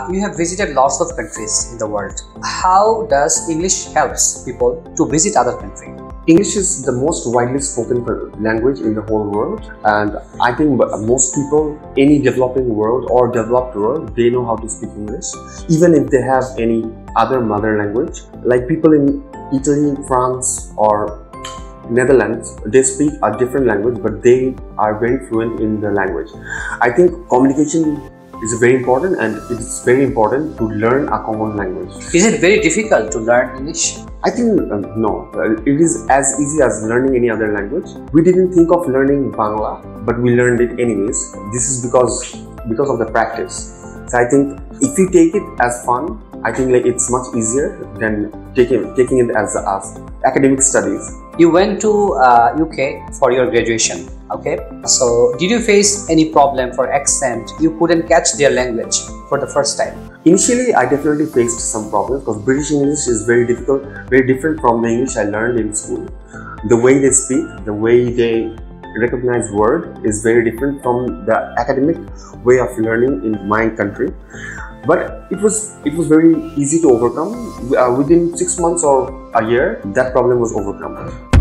You have visited lots of countries in the world. How does English helps people to visit other countries? English is the most widely spoken language in the whole world, and I think most people, any developing world or developed world, they know how to speak English, even if they have any other mother language. Like people in Italy, France or Netherlands, they speak a different language, but they are very fluent in the language. I think communication is very important, and it's very important to learn a common language. Is it very difficult to learn English? I think no. It is as easy as learning any other language. We didn't think of learning Bangla, but we learned it anyways. This is because of the practice. So I think if you take it as fun, I think like it's much easier than taking it as academic studies. You went to UK for your graduation, okay? So did you face any problem for accent? You couldn't catch their language for the first time? Initially, I definitely faced some problems because British English is very difficult, very different from the English I learned in school. The way they speak, the way they recognize word is very different from the academic way of learning in my country. But it was very easy to overcome. Within 6 months or a year, that problem was overcome.